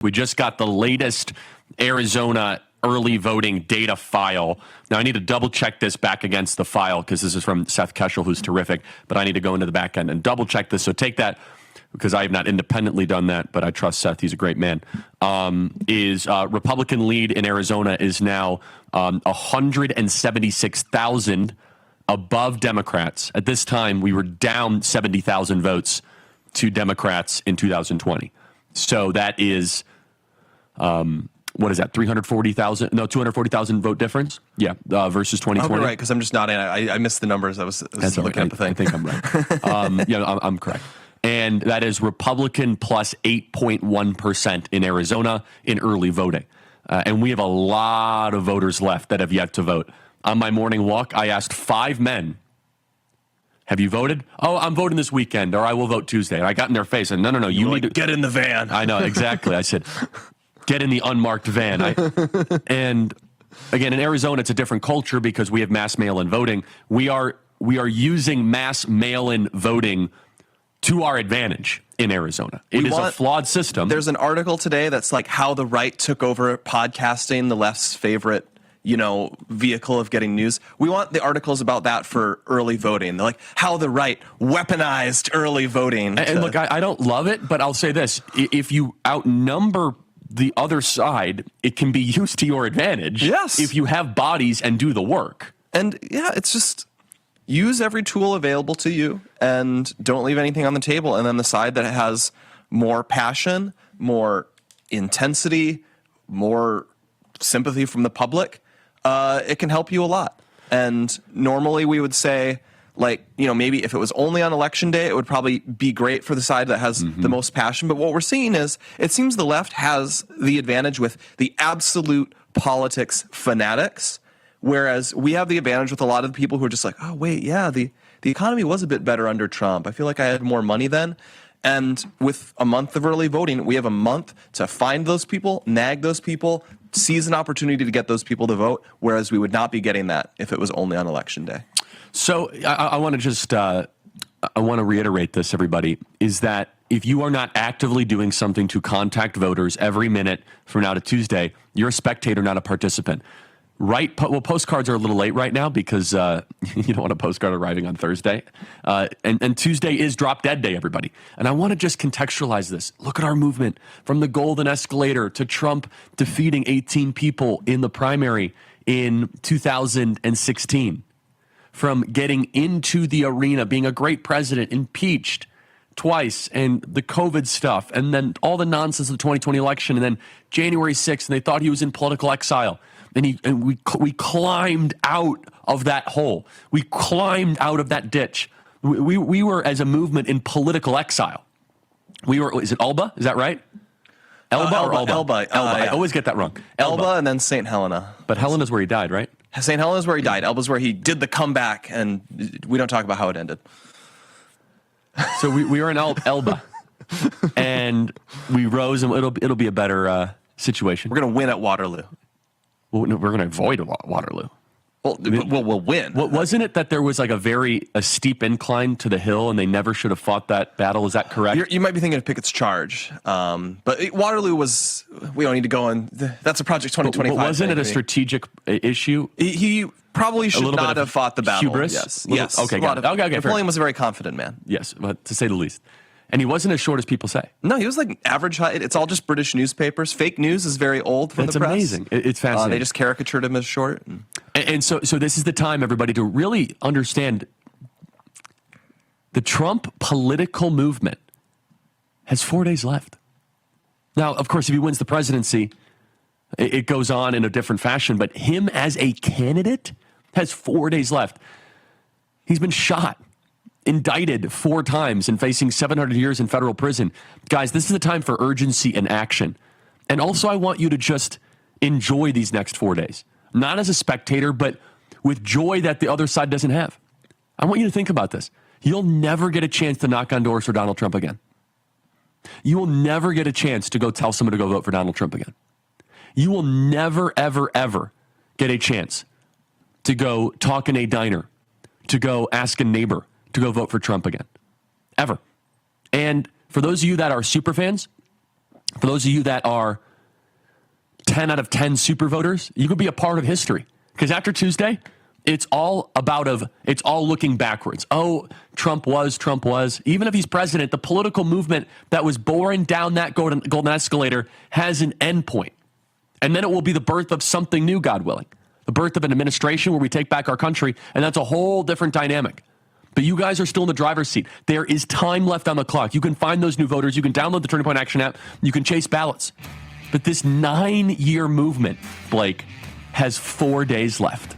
We just got the latest Arizona early voting data file. Now, I need to double check this back against the file because this is from Seth Keshel, who's terrific, but I need to go into the back end and double check this. So take that, because I have not independently done that, but I trust Seth. He's a great man. Republican lead in Arizona is now 176,000 above Democrats. At this time, we were down 70,000 votes to Democrats in 2020. So that is, what is that, 240,000 vote difference? Yeah, versus 2020. I'll be right, because I'm just nodding. I missed the numbers. I was looking at the thing. I think I'm right. I'm correct. And that is Republican plus 8.1% in Arizona in early voting. And we have a lot of voters left that have yet to vote. On my morning walk, I asked 5 men, have you voted? Oh, I'm voting this weekend, or I will vote Tuesday. And I got in their face and no, you need to get in the van. I know, exactly. I said, get in the unmarked van. And again, in Arizona, it's a different culture because we have mass mail-in voting. We are using mass mail-in voting to our advantage in Arizona. It is a flawed system. There's an article today that's like how the right took over podcasting, the left's favorite, vehicle of getting news. We want the articles about that for early voting. They're like how the right weaponized early voting. And look, I don't love it, but I'll say this. If you outnumber the other side, it can be used to your advantage. Yes. If you have bodies and do the work. And yeah, it's just use every tool available to you and don't leave anything on the table. And then the side that has more passion, more intensity, more sympathy from the public, it can help you a lot. And normally we would say, maybe if it was only on election day, it would probably be great for the side that has the most passion. But what we're seeing is it seems the left has the advantage with the absolute politics fanatics, whereas we have the advantage with a lot of the people who are just like, oh, wait, yeah, the economy was a bit better under Trump. I feel like I had more money then. And with a month of early voting, we have a month to find those people, nag those people, seize an opportunity to get those people to vote, whereas we would not be getting that if it was only on election day. So I want to just I want to reiterate this, everybody, is that if you are not actively doing something to contact voters every minute from now to Tuesday, you're a spectator, not a participant. Right. Well, postcards are a little late right now because you don't want a postcard arriving on Thursday. And Tuesday is Drop Dead Day, everybody. And I want to just contextualize this. Look at our movement from the golden escalator to Trump defeating 18 people in the primary in 2016. From getting into the arena, being a great president, impeached twice, and the COVID stuff, and then all the nonsense of the 2020 election, and then January 6th, and they thought he was in political exile. And we climbed out of that hole. We climbed out of that ditch. We were, as a movement, in political exile. We were, is it Elba? Is that right? Elba or Elba? Elba. I always get that wrong. Elba and then St. Helena. But Helena's where he died, right? St. Helena's where he died. Elba's where he did the comeback, and we don't talk about how it ended. So we were in Elba, and we rose, and it'll be a better situation. We're going to win at Waterloo. Well, no, we're going to avoid Waterloo. Well, we'll win. Wasn't it that there was like a steep incline to the hill, and they never should have fought that battle? Is that correct? You might be thinking of Pickett's Charge, but Waterloo was. We don't need to go on. That's a Project 2025. But wasn't it a strategic issue? He probably should not have fought the battle. Hubris? Yes. Okay. Napoleon was a very confident man. Yes, but to say the least. And he wasn't as short as people say. No, he was like average height. It's all just British newspapers. Fake news is very old from the press. It's amazing. It's fascinating. They just caricatured him as short. And so this is the time, everybody, to really understand the Trump political movement has 4 days left. Now, of course, if he wins the presidency, it goes on in a different fashion. But him as a candidate has 4 days left. He's been shot, indicted 4 times, and facing 700 years in federal prison. Guys, this is the time for urgency and action. And also, I want you to just enjoy these next 4 days. Not as a spectator, but with joy that the other side doesn't have. I want you to think about this. You'll never get a chance to knock on doors for Donald Trump again. You will never get a chance to go tell someone to go vote for Donald Trump again. You will never, ever, ever get a chance to go talk in a diner, to go ask a neighbor to go vote for Trump again. Ever. And for those of you that are super fans, For those of you that are 10 out of 10 super voters, you could be a part of history. Because after Tuesday, it's all looking backwards. Oh, Trump was. Even if he's president, the political movement that was boring down that golden escalator has an end point. And then it will be the birth of something new, God willing. The birth of an administration where we take back our country, and that's a whole different dynamic. But you guys are still in the driver's seat. There is time left on the clock. You can find those new voters. You can download the Turning Point Action app. You can chase ballots. But this 9-year movement, Blake, has 4 days left.